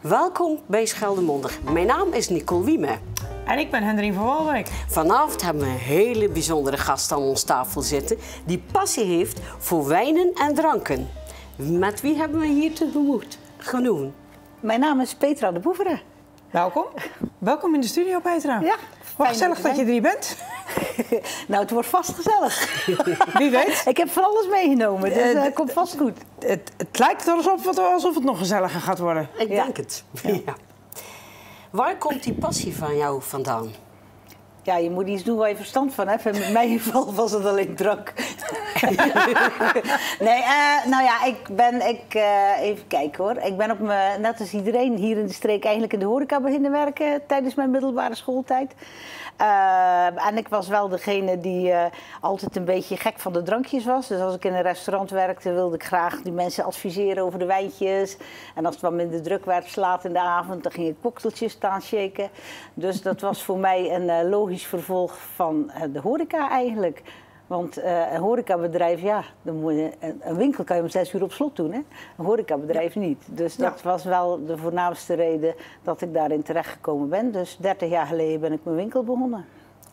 Welkom bij Scheldemondig. Mijn naam is Nicole Wieme. En ik ben Hendrien van Walwijk. Vanavond hebben we een hele bijzondere gast aan ons tafel zitten die passie heeft voor wijnen en dranken. Met wie hebben we hier tegemoet genoegen? Mijn naam is Petra de Boevere. Welkom. Welkom in de studio, Petra. Ja, wat gezellig dat je er hier bent. Nou, het wordt vast gezellig. Wie weet. Ik heb van alles meegenomen, dus het komt vast goed. Het lijkt er alsof het nog gezelliger gaat worden. Ik denk het. Ja. Waar komt die passie van jou vandaan? Ja, je moet iets doen waar je verstand van hebt. En met mij in ieder geval was het alleen drank. Nee, nou ja, even kijken hoor. Ik ben net als iedereen hier in de streek eigenlijk in de horeca beginnen werken tijdens mijn middelbare schooltijd. En ik was wel degene die altijd een beetje gek van de drankjes was. Dus als ik in een restaurant werkte, wilde ik graag die mensen adviseren over de wijntjes. En als het wat minder druk werd, laat in de avond, dan ging ik cocktailtjes staan shaken. Dus dat was voor mij een logisch vervolg van de horeca eigenlijk. Want een horecabedrijf, ja, een winkel kan je om 6 uur op slot doen, hè? Een horecabedrijf niet. Dus dat was wel de voornaamste reden dat ik daarin terechtgekomen ben. Dus 30 jaar geleden ben ik mijn winkel begonnen.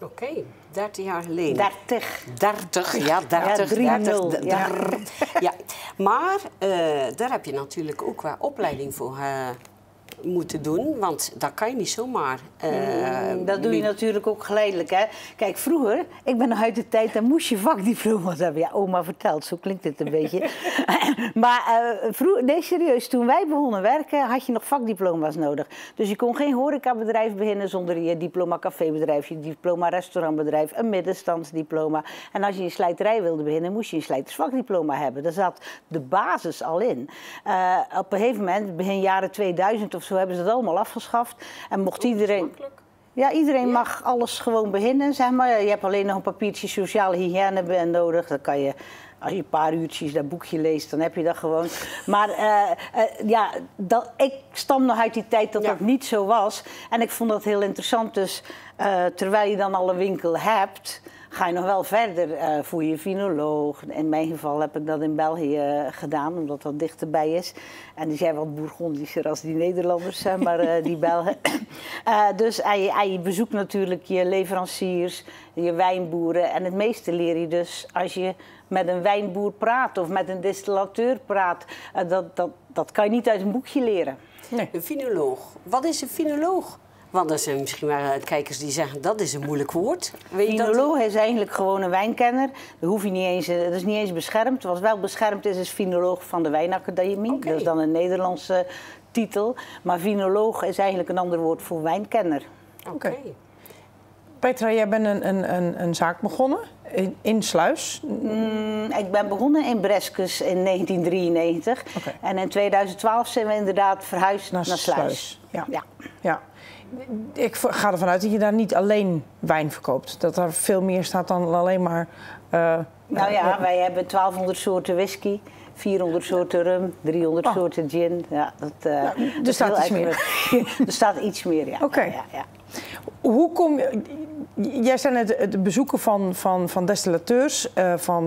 Oké, 30 jaar geleden. 30, ja, 30. Ja, 30. Ja. Maar daar heb je natuurlijk ook wel opleiding voor moeten doen, want dat kan je niet zomaar. Dat doe je natuurlijk ook geleidelijk, hè. Kijk, vroeger, ik ben nog uit de tijd, dan moest je vakdiploma's hebben. Ja, oma vertelt, zo klinkt het een beetje. Maar nee, serieus, toen wij begonnen werken, had je nog vakdiploma's nodig. Dus je kon geen horecabedrijf beginnen zonder je diploma cafébedrijf, je diploma restaurantbedrijf, een middenstandsdiploma. En als je een slijterij wilde beginnen, moest je een slijtersvakdiploma hebben. Daar zat de basis al in. Op een gegeven moment, begin jaren 2000 of zo, hebben ze dat allemaal afgeschaft. En mocht iedereen... Ja, iedereen mag alles gewoon beginnen, zeg maar. Je hebt alleen nog een papiertje sociale hygiëne nodig. Dan kan je, als je een paar uurtjes dat boekje leest, dan heb je dat gewoon. Maar ja, ik stam nog uit die tijd dat dat niet zo was. En ik vond dat heel interessant. Dus terwijl je dan al een winkel hebt, ga je nog wel verder voor je vinoloog. In mijn geval heb ik dat in België gedaan, omdat dat dichterbij is. En die zijn wat bourgondischer als die Nederlanders, zeg maar, die Belgen. Dus je bezoekt natuurlijk je leveranciers, je wijnboeren. En het meeste leer je dus als je met een wijnboer praat of met een distillateur praat. Dat kan je niet uit een boekje leren. Nee. Een vinoloog. Wat is een vinoloog? Want er zijn misschien wel kijkers die zeggen dat is een moeilijk woord. Vinoloog is eigenlijk gewoon een wijnkenner. Dat hoef je niet eens, dat is niet eens beschermd. Wat wel beschermd is vinoloog van de Wijnacademie. Okay. Dat is dan een Nederlandse titel. Maar vinoloog is eigenlijk een ander woord voor wijnkenner. Oké. Petra, jij bent een zaak begonnen in Sluis. Ik ben begonnen in Breskes in 1993. Okay. En in 2012 zijn we inderdaad verhuisd naar Sluis. Ja. Ik ga ervan uit dat je daar niet alleen wijn verkoopt. Dat er veel meer staat dan alleen maar... Nou ja, wij hebben 1200 soorten whisky, 400 soorten rum, 300 soorten gin. Ja, er staat iets meer. Er staat iets meer, ja. Oké. Ja. Hoe kom je... Jij zei net het bezoeken van destillateurs,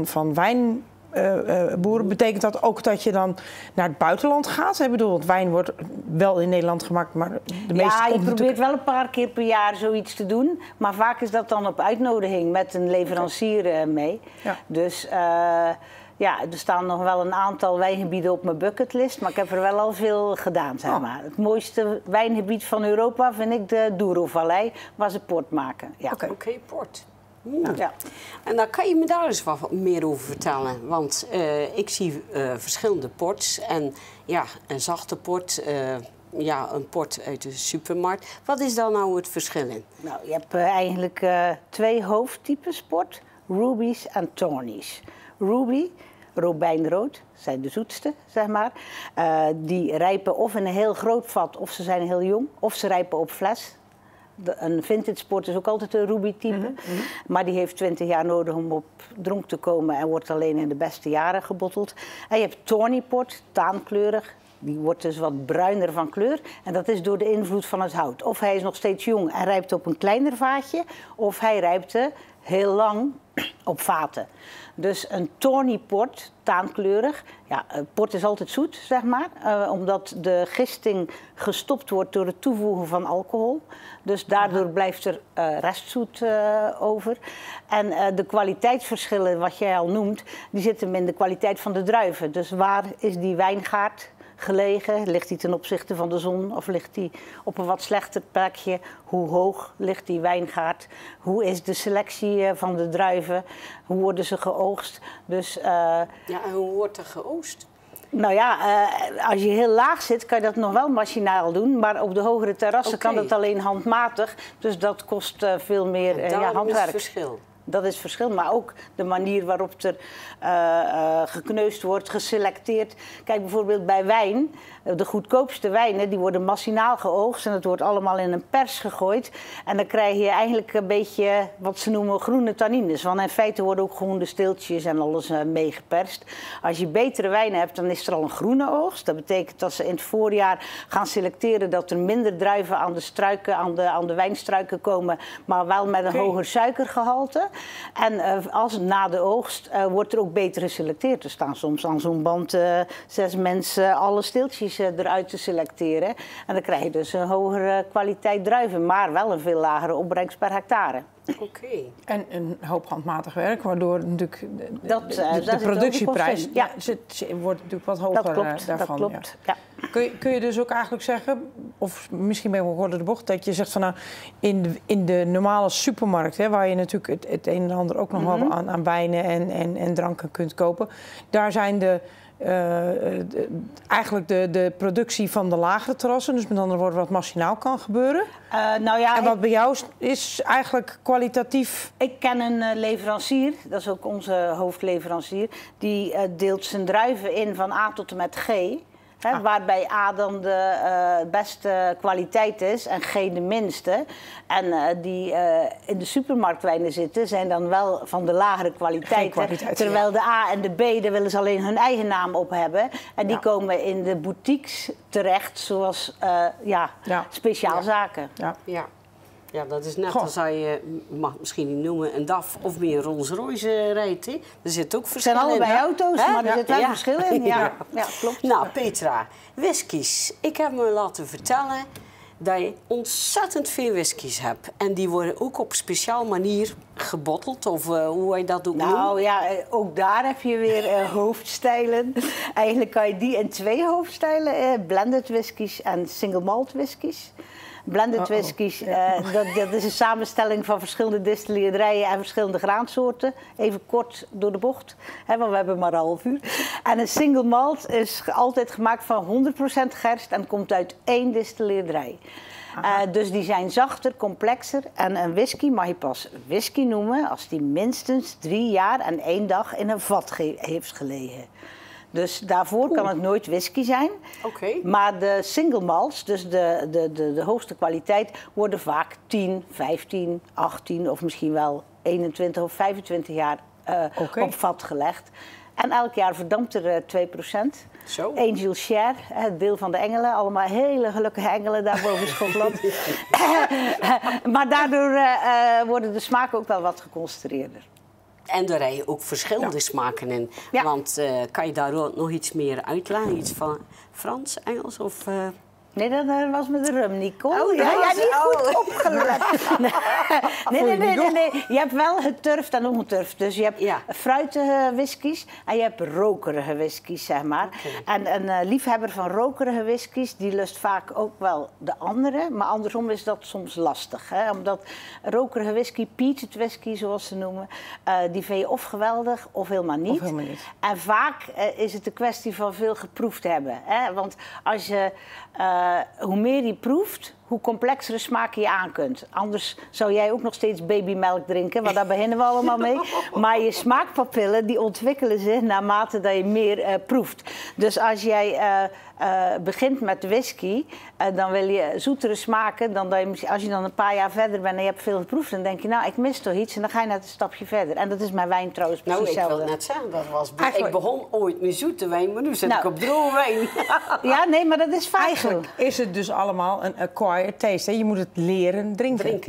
van wijnboeren. Betekent dat ook dat je dan naar het buitenland gaat? Ik bedoel, wijn wordt wel in Nederland gemaakt, maar de meeste... Ja, je probeert wel een paar keer per jaar zoiets te doen. Maar vaak is dat dan op uitnodiging met een leverancier mee. Ja. Dus... ja, er staan nog wel een aantal wijngebieden op mijn bucketlist, maar ik heb er wel al veel gedaan, zeg maar. Het mooiste wijngebied van Europa vind ik de Douro-vallei, waar ze port maken. Ja. Oké, port. Ja. En dan kan je me daar eens wat meer over vertellen. Want ik zie verschillende ports. En ja, een zachte port, een port uit de supermarkt. Wat is daar nou het verschil in? Nou, je hebt eigenlijk 2 hoofdtypes port. Rubies en Tawnies. Ruby, robijnrood, zijn de zoetste, zeg maar. Die rijpen of in een heel groot vat, of ze zijn heel jong, of ze rijpen op fles. Een vintage port is ook altijd een ruby-type. Maar die heeft 20 jaar nodig om op dronk te komen en wordt alleen in de beste jaren gebotteld. En je hebt tawny port, taankleurig. Die wordt dus wat bruiner van kleur. En dat is door de invloed van het hout. Of hij is nog steeds jong en rijpt op een kleiner vaatje. Of hij rijpte heel lang op vaten. Dus een tawny port, taankleurig. Ja, port is altijd zoet, zeg maar. Omdat de gisting gestopt wordt door het toevoegen van alcohol. Dus daardoor blijft er restzoet over. En de kwaliteitsverschillen, wat jij al noemt, die zitten in de kwaliteit van de druiven. Dus waar is die wijngaard gelegen? Ligt die ten opzichte van de zon of ligt die op een wat slechter plekje? Hoe hoog ligt die wijngaard? Hoe is de selectie van de druiven? Hoe worden ze geoogst? Dus, ja, en hoe wordt er geoogst? Nou ja, als je heel laag zit, kan je dat nog wel machinaal doen. Maar op de hogere terrassen kan dat alleen handmatig. Dus dat kost veel meer handwerk. Dat is het verschil. Dat is het verschil, maar ook de manier waarop er gekneusd wordt, geselecteerd. Kijk bijvoorbeeld bij wijn, de goedkoopste wijnen, die worden machinaal geoogst en het wordt allemaal in een pers gegooid. En dan krijg je eigenlijk een beetje wat ze noemen groene tannines. Want in feite worden ook gewoon de steeltjes en alles meegeperst. Als je betere wijnen hebt, dan is er al een groene oogst. Dat betekent dat ze in het voorjaar gaan selecteren dat er minder druiven aan de struiken, aan de wijnstruiken komen, maar wel met een hoger suikergehalte. En na de oogst wordt er ook beter geselecteerd. Er staan soms aan zo'n band 6 mensen alle steeltjes eruit te selecteren. En dan krijg je dus een hogere kwaliteit druiven, maar wel een veel lagere opbrengst per hectare. Oké. En een hoop handmatig werk, waardoor natuurlijk de dat productieprijs wordt natuurlijk wat hoger daarvan. Dat klopt, ja. Kun je dus ook eigenlijk zeggen, of misschien ben ik wel kort door de bocht, dat je zegt van nou, in de normale supermarkt, hè, waar je natuurlijk het een en ander ook nog wel aan wijnen en dranken kunt kopen, daar zijn eigenlijk de productie van de lagere terrassen, dus met andere woorden wat machinaal kan gebeuren. Nou ja, en wat bij jou is eigenlijk kwalitatief. Ik ken een leverancier, dat is ook onze hoofdleverancier, die deelt zijn druiven in van A tot en met G. Waarbij A dan de beste kwaliteit is en G de minste. En die in de supermarktwijnen zitten, zijn dan wel van de lagere kwaliteit. Terwijl de A en de B, daar willen ze alleen hun eigen naam op hebben. En die komen in de boutiques terecht, zoals speciaalzaken. Ja, dat is net als je, mag het misschien niet noemen, een DAF of meer Rolls-Royce rijdt. Hè? Er zit ook verschil in. Het zijn allebei auto's, maar er zit wel verschil in. Ja, klopt. Nou, Petra, whiskies. Ik heb me laten vertellen dat je ontzettend veel whiskies hebt. En die worden ook op speciaal manier gebotteld, of hoe je dat ook noemt. Nou ja, ook daar heb je weer hoofdstijlen. Eigenlijk kan je die in 2 hoofdstijlen, blended whiskies en single malt whiskies. Blended whiskies, dat is een samenstelling van verschillende distilleerderijen en verschillende graansoorten. Even kort door de bocht, want we hebben maar een half uur. En een single malt is altijd gemaakt van 100% gerst en komt uit 1 distilleerderij. Dus die zijn zachter, complexer. En een whisky mag je pas whisky noemen als die minstens 3 jaar en 1 dag in een vat heeft gelegen. Dus daarvoor kan het nooit whisky zijn. Maar de single malts, dus de hoogste kwaliteit, worden vaak 10, 15, 18 of misschien wel 21 of 25 jaar op vat gelegd. En elk jaar verdampt er 2%. Zo. Angel Share, het deel van de engelen. Allemaal hele gelukkige engelen daar boven Schotland. Maar daardoor worden de smaken ook wel wat geconcentreerder. En daar rijden ook verschillende smaken in. Ja. Want kan je daar ook nog iets meer uitleggen? Iets van Frans, Engels of... Nee, dat was met de rum, Nicole. Oh, ja, niet goed opgelet. Nee. Je hebt wel geturfd en ongeturfd. Dus je hebt fruitige whiskies en je hebt rokerige whiskies, zeg maar. En een liefhebber van rokerige whiskies, die lust vaak ook wel de andere. Maar andersom is dat soms lastig. Hè? Omdat rokerige whisky, peated whisky zoals ze noemen, die vind je of geweldig of helemaal niet. Of helemaal niet. En vaak is het een kwestie van veel geproefd hebben. Hè? Want als je... hoe meer je proeft, hoe complexere smaken je aan kunt. Anders zou jij ook nog steeds babymelk drinken, want daar beginnen we allemaal mee. Maar je smaakpapillen die ontwikkelen zich naarmate dat je meer proeft. Dus als jij begint met whisky, dan wil je zoetere smaken. Dan dat je, als je dan een paar jaar verder bent en je hebt veel geproefd, dan denk je, nou, ik mis toch iets. En dan ga je net een stapje verder. En dat is mijn wijn trouwens precies hetzelfde. Nou, ik wil net zeggen, dat was... Ik begon ooit met zoete wijn, maar nu zit ik op droge wijn. Ja, nee, maar dat is vaak eigenlijk is het dus allemaal een acquired taste. Hè? Je moet het leren drinken.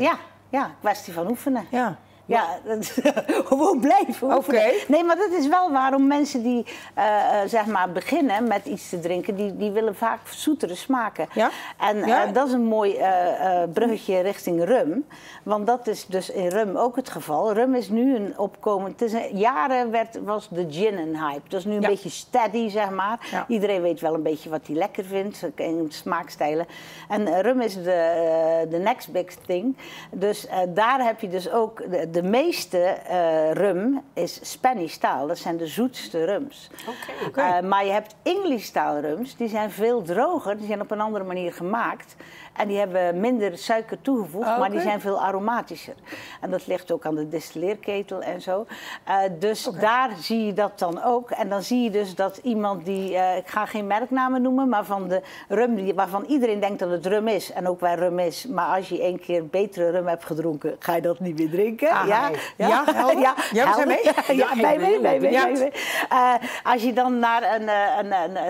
Ja, kwestie van oefenen. Ja. Ja, gewoon blijven oefenen. Oké. Nee, maar dat is wel waarom mensen die zeg maar beginnen met iets te drinken, die willen vaak zoetere smaken. Ja? En Ja? dat is een mooi bruggetje richting rum. Want dat is dus in rum ook het geval. Rum is nu een opkomend... Jaren was de gin een hype. Dat is nu een beetje steady, zeg maar. Ja. Iedereen weet wel een beetje wat hij lekker vindt in smaakstijlen. En rum is de next big thing. Dus daar heb je dus ook... De meeste rum is Spanish style. Dat zijn de zoetste rums. Oké. Maar je hebt English style rums. Die zijn veel droger. Die zijn op een andere manier gemaakt. En die hebben minder suiker toegevoegd, maar die zijn veel aromatischer. En dat ligt ook aan de distilleerketel en zo. Dus daar zie je dat dan ook. En dan zie je dus dat iemand die, ik ga geen merknamen noemen, maar van de rum waarvan iedereen denkt dat het rum is. En ook waar rum is. Maar als je één keer betere rum hebt gedronken, ga je dat niet meer drinken. Ah, ja, helder. Ja, we zijn mee. Ja, bij mee. Als je dan naar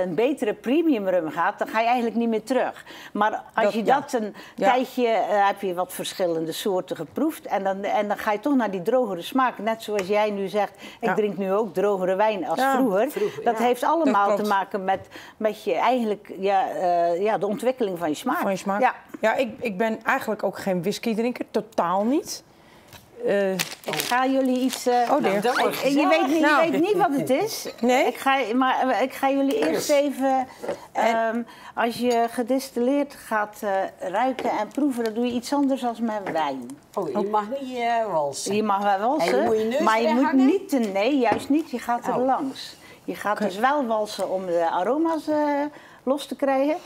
een betere premium rum gaat, dan ga je eigenlijk niet meer terug. Maar als je dat een tijdje heb je wat verschillende soorten geproefd. En dan ga je toch naar die drogere smaak. Net zoals jij nu zegt, ik drink nu ook drogere wijn als vroeger. Dat heeft allemaal te maken met je eigenlijk de ontwikkeling van je smaak. Van je smaak? Ja, ik ben eigenlijk ook geen whisky drinker. Totaal niet. Ik ga jullie iets... je weet niet wat het is. Nee? Ik ga jullie eerst even... als je gedistilleerd gaat ruiken en proeven, dan doe je iets anders dan met wijn. Oh, je mag niet walsen. Je mag wel walsen, moet je neus maar je moet weghangen? niet... Nee, juist niet. Je gaat er langs. Je gaat dus wel walsen om de aroma's los te krijgen.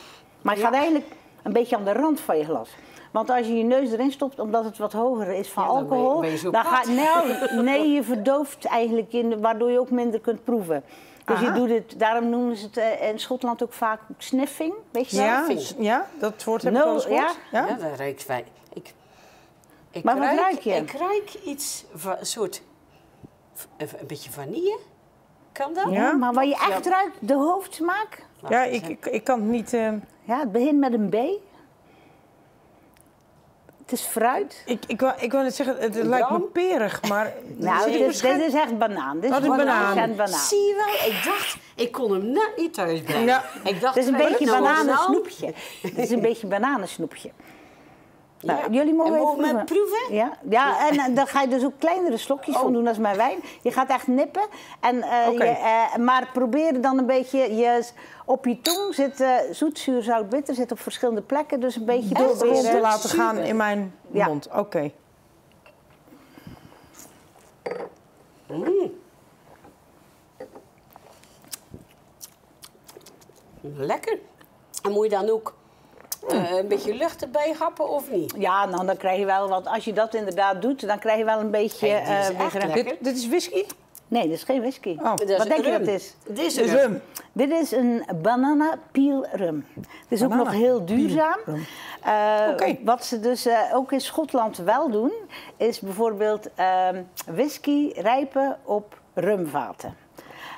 Maar je gaat eigenlijk een beetje aan de rand van je glas. Want als je je neus erin stopt, omdat het wat hoger is van alcohol... Dan nee, je verdooft eigenlijk, waardoor je ook minder kunt proeven. Dus je doet het, daarom noemen ze het in Schotland ook vaak sniffing. Weet je dat? Ja, dat woord heb ik wel eens gehoord. Ja, dat ruikt wijn. Maar wat ruik je? Ik ruik iets van een soort... Een beetje vanille. Kan dat? Ja, maar wat je echt ruikt, de hoofdsmaak? Ja, ik kan het niet... Ja, het begint met een B. Het is fruit. Ik wil net zeggen, het lijkt me perig, maar... Nou, dit is echt banaan. Dit is banaan. Zie je wel? Ik kon hem net niet thuis brengen. Ja. Ik dacht, het is een beetje bananensnoepje. Het is een beetje bananensnoepje. Nou, jullie mogen even proeven. Ja, en dan ga je dus ook kleinere slokjes van doen als mijn wijn. Je gaat echt nippen. Maar probeer dan een beetje... op je tong zit zoet, zuur, zout, bitter. Zit op verschillende plekken. Dus een beetje proberen te laten gaan in mijn mond. Oké. Lekker. En moet je dan ook... een beetje lucht erbij happen of niet? Ja, nou, dan krijg je wel wat. Als je dat inderdaad doet, dan krijg je wel een beetje... Dit is whisky? Nee, dit is geen whisky. Oh. Wat denk je dat het is? Dit is rum. Dit is een banana peel rum. Het is ook nog heel duurzaam. Wat ze dus ook in Schotland wel doen, is bijvoorbeeld whisky rijpen op rumvaten.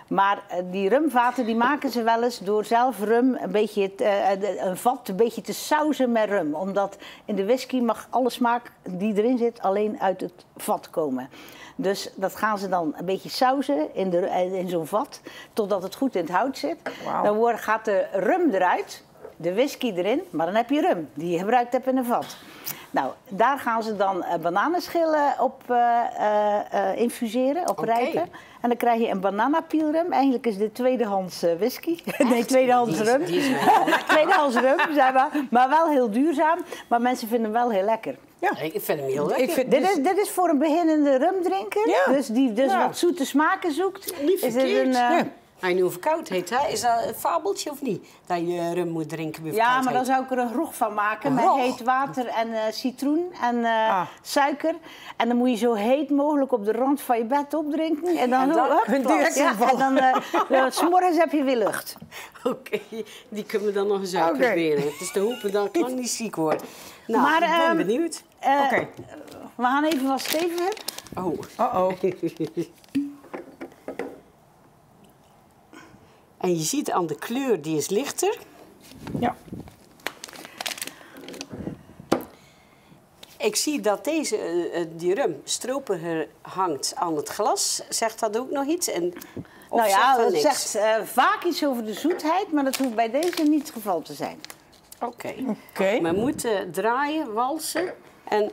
Maar die rumvaten die maken ze wel eens door zelf rum een vat een beetje te sauzen met rum. Omdat in de whisky mag alle smaak die erin zit alleen uit het vat komen. Dus dat gaan ze dan een beetje sauzen in zo'n vat, totdat het goed in het hout zit. Wow. Dan gaat de rum eruit, de whisky erin, maar dan heb je rum die je gebruikt hebt in een vat. Nou, daar gaan ze dan bananenschillen op infuseren, op rijpen. En dan krijg je een bananapielrum. Eigenlijk is dit tweedehands whisky. Nee, tweedehands rum. Tweedehands rum, zeg maar wel heel duurzaam. Maar mensen vinden hem wel heel lekker. Ja, ik vind hem heel lekker. Dit is voor een beginnende rumdrinker. Ja. Dus die wat zoete smaken zoekt. Niet verkeerd. Als je nu verkoudheid hebt, is dat een fabeltje of niet? Dat je rum moet drinken bij verkoudheid. Ja, maar dan zou ik er een grog van maken met heet water en citroen en suiker. En dan moet je zo heet mogelijk op de rand van je bed opdrinken. En dan s'morgens heb je weer lucht. Oké, die kunnen we dan nog eens uitproberen. Het is te hopen dat ik niet ziek word. Nou, maar, ik ben benieuwd. We gaan even wat steviger. Oh. En je ziet aan de kleur, die is lichter. Ja. Ik zie dat die rum stropiger hangt aan het glas. Zegt dat ook nog iets? Of Nou ja, zegt dat het niks? zegt vaak iets over de zoetheid, maar dat hoeft bij deze niet het geval te zijn. Oké. Oké. We moeten draaien, walsen en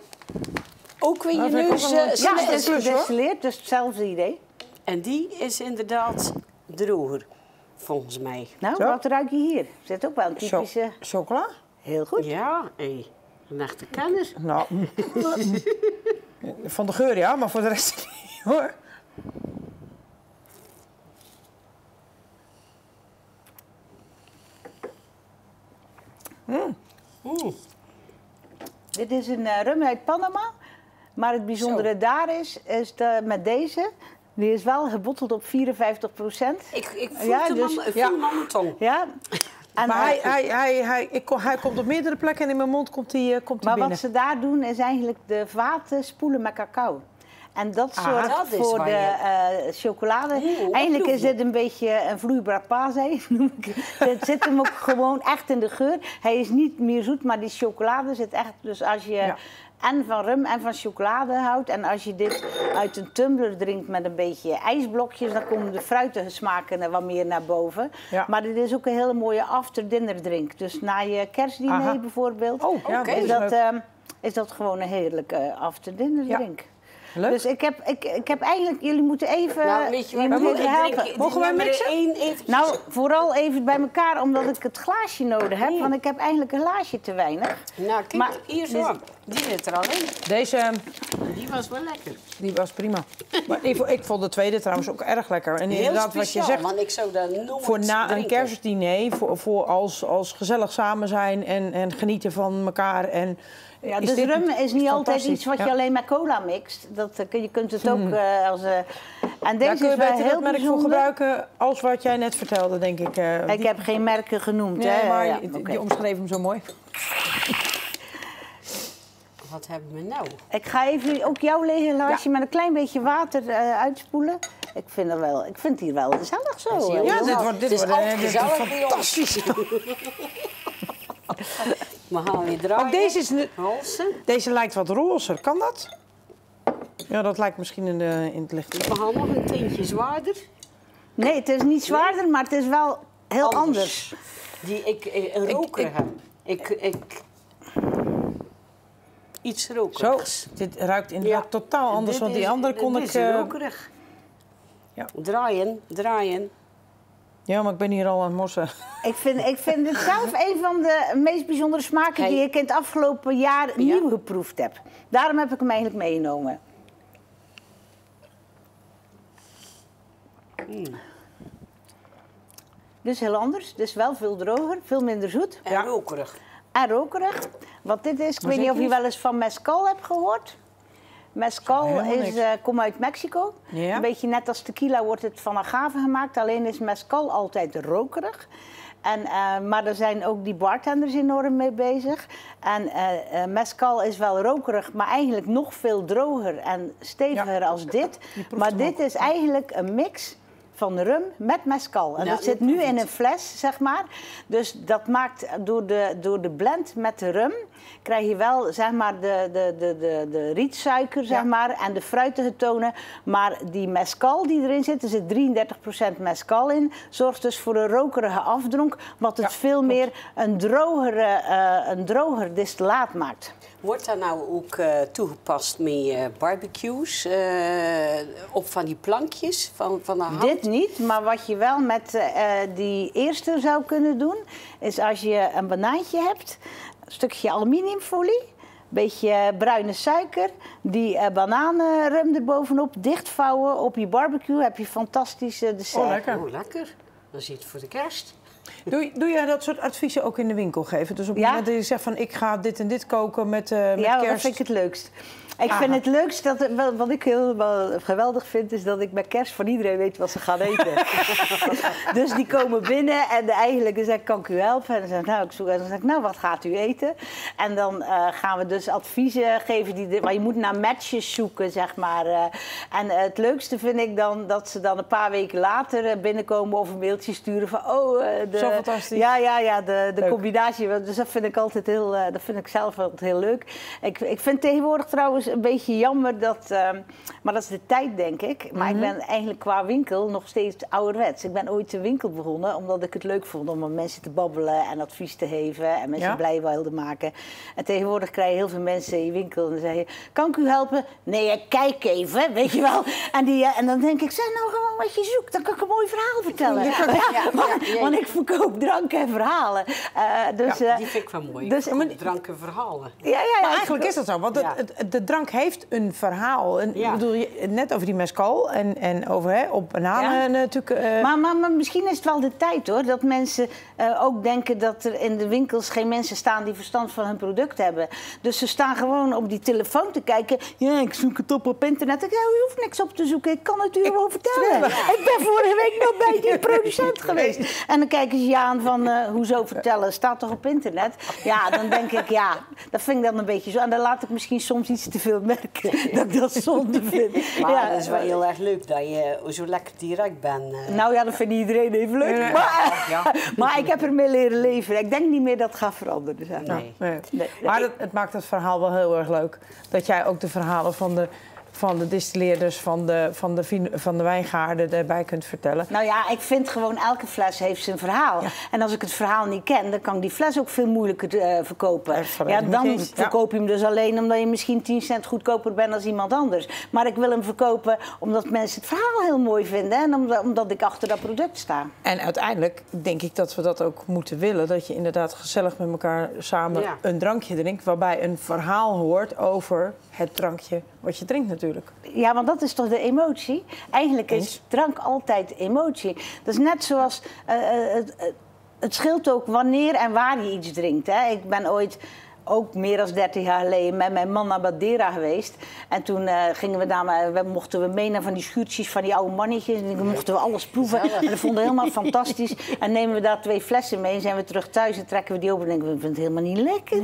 ook weer je vind ik neus... ook wel een- Ja, het is plus, hoor. gedestilleerd, dus hetzelfde idee. En die is inderdaad droger, volgens mij. Nou, Zo. wat ruik je hier? Zit ook wel een typische... Chocola? Heel goed. Ja, een echte kenner. Nou, van de geur ja, maar voor de rest niet hoor. Dit is een rum uit Panama. Maar het bijzondere daar is met deze... Die is wel gebotteld op 54%. Ik voel Ja, hem dus- aan mijn tong. Ja. En, Maar hij komt op meerdere plekken en in mijn mond komt hij maar binnen. wat ze daar doen is eigenlijk de vaten spoelen met cacao. En dat zorgt dat is voor waar de chocolade. Oeh, Eigenlijk is proeven. dit een beetje een vloeibaar pazei, noem ik het. Het zit hem ook gewoon echt in de geur. Hij is niet meer zoet, maar die chocolade zit echt... Dus als je Ja. en van rum en van chocolade houdt... en als je dit uit een tumbler drinkt met een beetje ijsblokjes... dan komen de fruitige smaken er wat meer naar boven. Ja. Maar dit is ook een hele mooie after-dinner drink. Dus na je kerstdiner Aha. bijvoorbeeld... Oh, ja, Oké. dat is, is leuk. dat, is dat gewoon een heerlijke after-dinner Ja. drink. Leuk. Dus ik heb eigenlijk... Jullie moeten even, Nou, weet je wat? jullie moeten even helpen. Mogen wij mixen? Nou, vooral even bij elkaar, omdat ik het glaasje nodig heb. Want ik heb eigenlijk een glaasje te weinig. Nou, kijk, Maar- hier zo. Die zit er al in. Deze, Die was wel lekker. die was prima. Maar ik vond de tweede trouwens ook erg lekker. En Heel inderdaad, speciaal, wat je zegt, want ik zou dat nooit voor na een drinken. kerstdiner, voor als gezellig samen zijn en genieten van elkaar. En Ja, is dus dit rum is niet altijd fantastisch. iets wat je Ja. alleen met cola mixt. Je kunt het ook als... en Daar deze kun je is wel beter heel dat merk voor bijzonder. gebruiken als wat jij net vertelde, denk ik. Ik heb geen merken genoemd, Nee, hè? maar Ja, je oké. omschreef hem zo mooi. Wat hebben we nou? Ik ga even ook jouw lege glaasje met een klein beetje water uitspoelen. Ik vind het hier wel gezellig zo. is hè. heel Ja, gezellig. dit wordt Het is altijd dit gezellig wordt bij ons. fantastisch. We gaan weer draaien. Ook deze, Halsen. deze lijkt wat rozer, kan dat? Ja, dat lijkt misschien in het licht. We gaan nog een tintje zwaarder. Nee, het is niet zwaarder, maar het is wel heel anders. Een rokerige. Iets Zo, rokerigs. dit ruikt inderdaad totaal anders, Dit want die is- andere kon dit ik... is rokerig. ja. Draaien. Ja, maar ik ben hier al aan het morsen. Ik vind het zelf een van de meest bijzondere smaken die ik in het afgelopen jaar nieuw geproefd heb. Daarom heb ik hem eigenlijk meegenomen. Dus heel anders. Dus wel veel droger, veel minder zoet. En rokerig. En rokerig. Wat dit is, ik weet niet of je wel eens van mezcal hebt gehoord. Mezcal Helemaal komt uit Mexico. Ja. Een beetje net als tequila wordt het van agave gemaakt. Alleen is mezcal altijd rokerig. Maar er zijn ook die bartenders enorm mee bezig. En mezcal is wel rokerig, maar eigenlijk nog veel droger en steviger als dit. Maar dit is eigenlijk een mix van rum met mezcal. En Nou, dat zit nu in een fles, zeg maar. Dus dat maakt door de blend met de rum... krijg je wel, zeg maar, de rietsuiker, zeg maar... en de fruitige tonen. Maar die mezcal die erin zit, er zit 33% mezcal in... zorgt dus voor een rokerige afdronk... wat het veel meer een droger distillaat maakt. Wordt daar nou ook toegepast met barbecues? Op van die plankjes van de hout? Dit niet, maar wat je wel met die eerste zou kunnen doen... is als je een banaantje hebt, een stukje aluminiumfolie... een beetje bruine suiker, die bananenrum erbovenop dichtvouwen op je barbecue... heb je fantastische dessert. Oh, lekker. Oh, lekker. Dan zit het voor de kerst. Doe jij dat soort adviezen ook in de winkel geven? Dus op het Ja. moment dat je zegt van ik ga dit en dit koken met Ja, dat kerst. vind ik het leukst. Ik vind het leukst, wat ik heel geweldig vind, is dat ik met kerst van iedereen weet wat ze gaan eten. Dus die komen binnen en eigenlijk zeg ik, kan ik u helpen? En dan zeg ik, nou, wat gaat u eten? En dan gaan we dus adviezen geven, maar je moet naar matches zoeken, zeg maar. En het leukste vind ik dan dat ze dan een paar weken later binnenkomen of een mailtje sturen van, Zo fantastisch. Ja, de combinatie. Dus dat vind ik altijd heel, dat vind ik zelf altijd heel leuk. Ik vind tegenwoordig trouwens een beetje jammer dat, maar dat is de tijd denk ik. Maar ik ben eigenlijk qua winkel nog steeds ouderwets. Ik ben ooit de winkel begonnen omdat ik het leuk vond om met mensen te babbelen en advies te geven en mensen blij wilde maken. En tegenwoordig krijg je heel veel mensen in je winkel en dan zeg je, kan ik u helpen? Nee, kijk even, weet je wel. En dan denk ik, zeg nou gewoon wat je zoekt, dan kan ik een mooi verhaal vertellen. Want ik verkoop drank en verhalen. Dus, die vind ik wel mooi. Dus, drank en verhalen. Maar eigenlijk is dat zo, want de drank heeft een verhaal. Ik bedoel, net over die mescal en over op bananen natuurlijk. Maar misschien is het wel de tijd hoor, dat mensen ook denken dat er in de winkels geen mensen staan die verstand van hun product hebben. Dus ze staan gewoon op die telefoon te kijken. Ja, ik zoek het op internet. U hoeft niks op te zoeken, ik kan het u gewoon vertellen. Ik ben vorige week nog bij die producent geweest. En dan kijken ze je aan van, hoezo vertellen, staat toch op internet? Ja, dan denk ik, dat vind ik dan een beetje zo. En dan laat ik misschien soms iets te veel merken, dat ik dat zonde vind. Maar dat is wel heel erg leuk, dat je zo lekker direct bent. Nou ja, dat vindt iedereen even leuk. Maar ik heb ermee leren leven. Ik denk niet meer dat het gaat veranderen. Nee. Maar het maakt het verhaal wel heel erg leuk. Dat jij ook de verhalen van de distilleerders, van de wijngaarden erbij kunt vertellen. Nou ja, ik vind gewoon elke fles heeft zijn verhaal. Ja. En als ik het verhaal niet ken, dan kan ik die fles ook veel moeilijker verkopen. Dan verkoop je hem dus alleen omdat je misschien 10 cent goedkoper bent dan iemand anders. Maar ik wil hem verkopen omdat mensen het verhaal heel mooi vinden en omdat ik achter dat product sta. En uiteindelijk denk ik dat we dat ook moeten willen. Dat je inderdaad gezellig met elkaar samen een drankje drinkt, waarbij een verhaal hoort over het drankje wat je drinkt natuurlijk. Ja, want dat is toch de emotie? Eigenlijk is drank altijd emotie. Dat is net zoals... het scheelt ook wanneer en waar je iets drinkt. Hè? Ik ben ooit... ook meer dan 30 jaar geleden met mijn man naar Madeira geweest. En toen gingen we daar, mochten we mee naar van die schuurtjes van die oude mannetjes. En dan mochten we alles proeven. En dat vonden we helemaal fantastisch. En nemen we daar 2 flessen mee en zijn we terug thuis en trekken we die open. En denken we, vinden het helemaal niet lekker.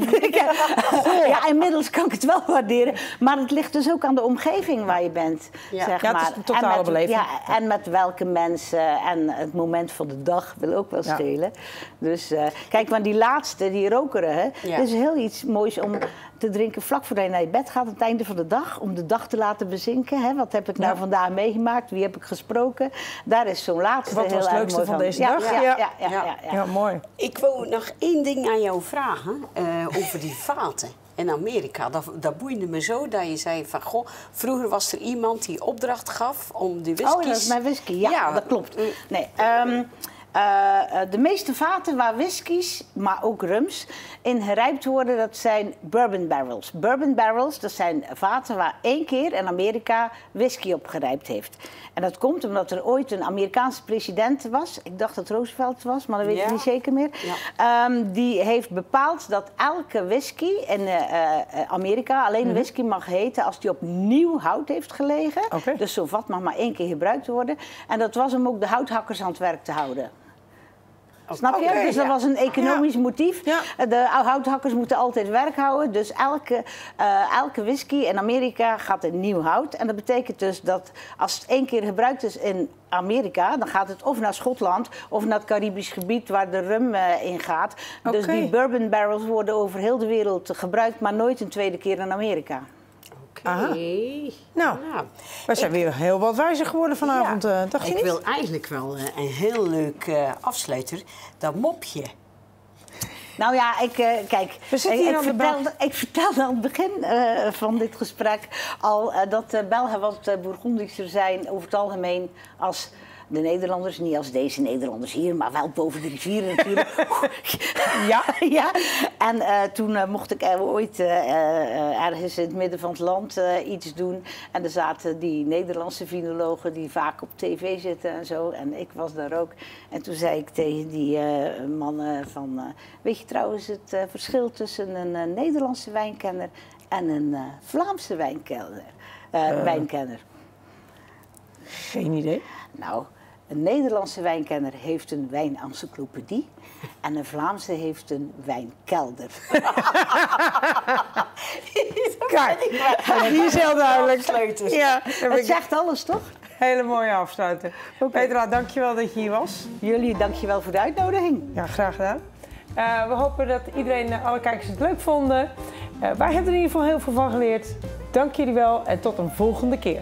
Ja, inmiddels kan ik het wel waarderen. Maar het ligt dus ook aan de omgeving waar je bent. Zeg maar. Het is een totale beleving. Ja, en met welke mensen en het moment van de dag wil ook wel stelen. Dus kijk, maar die laatste, die rokeren, hè, dat is heel iets moois om te drinken vlak voordat je naar je bed gaat aan het einde van de dag. Om de dag te laten bezinken. Hè? Wat heb ik nou vandaag meegemaakt? Wie heb ik gesproken? Daar is zo'n laatste heel erg mooi van. Wat was het leukste van deze dag? Ja, mooi. Ik wou nog 1 ding aan jou vragen over die vaten. In Amerika, dat boeide me zo dat je zei van, goh, vroeger was er iemand die opdracht gaf om die whiskies... Oh, dat is mijn whisky. Ja, dat klopt. Nee, de meeste vaten waar whiskies, maar ook rums, in gerijpt worden, dat zijn bourbon barrels. Bourbon barrels, dat zijn vaten waar 1 keer in Amerika whisky op gerijpt heeft. En dat komt omdat er ooit een Amerikaanse president was. Ik dacht dat Roosevelt was, maar dat weet ik niet zeker meer. Ja. Die heeft bepaald dat elke whisky in Amerika alleen whisky mag heten als die op nieuw hout heeft gelegen. Okay. Dus zo'n vat mag maar 1 keer gebruikt worden. En dat was om ook de houthakkers aan het werk te houden. Snap je? Dus dat was een economisch motief. Ja. De houthakkers moeten altijd werk houden. Dus elke whisky in Amerika gaat in nieuw hout. En dat betekent dus dat als het 1 keer gebruikt is in Amerika, dan gaat het of naar Schotland of naar het Caribisch gebied waar de rum in gaat. Dus die bourbon barrels worden over heel de wereld gebruikt, maar nooit een tweede keer in Amerika. Nou, we zijn weer heel wat wijzer geworden vanavond. Dacht je niet? Ik wil eigenlijk wel een heel leuk afsluiter. Dat mopje. Nou ja, ik vertelde aan het begin van dit gesprek al dat Belgen wat Bourgondischer zijn over het algemeen als... De Nederlanders, niet als deze Nederlanders hier, maar wel boven de rivieren natuurlijk. Ja. En toen mocht ik ooit ergens in het midden van het land iets doen. En er zaten die Nederlandse vinologen die vaak op tv zitten en zo. En ik was daar ook. En toen zei ik tegen die mannen van... weet je trouwens het verschil tussen een Nederlandse wijnkenner en een Vlaamse wijnkenner? Geen idee. Nou... Een Nederlandse wijnkenner heeft een wijnencyclopedie en een Vlaamse heeft een wijnkelder. Kijk, die is heel duidelijk. Ja, het zegt alles, toch? Hele mooie afsluiter. Petra, dankjewel dat je hier was. Jullie, dankjewel voor de uitnodiging. Ja, graag gedaan. We hopen dat iedereen, alle kijkers het leuk vonden. Wij hebben er in ieder geval heel veel van geleerd. Dank jullie wel en tot een volgende keer.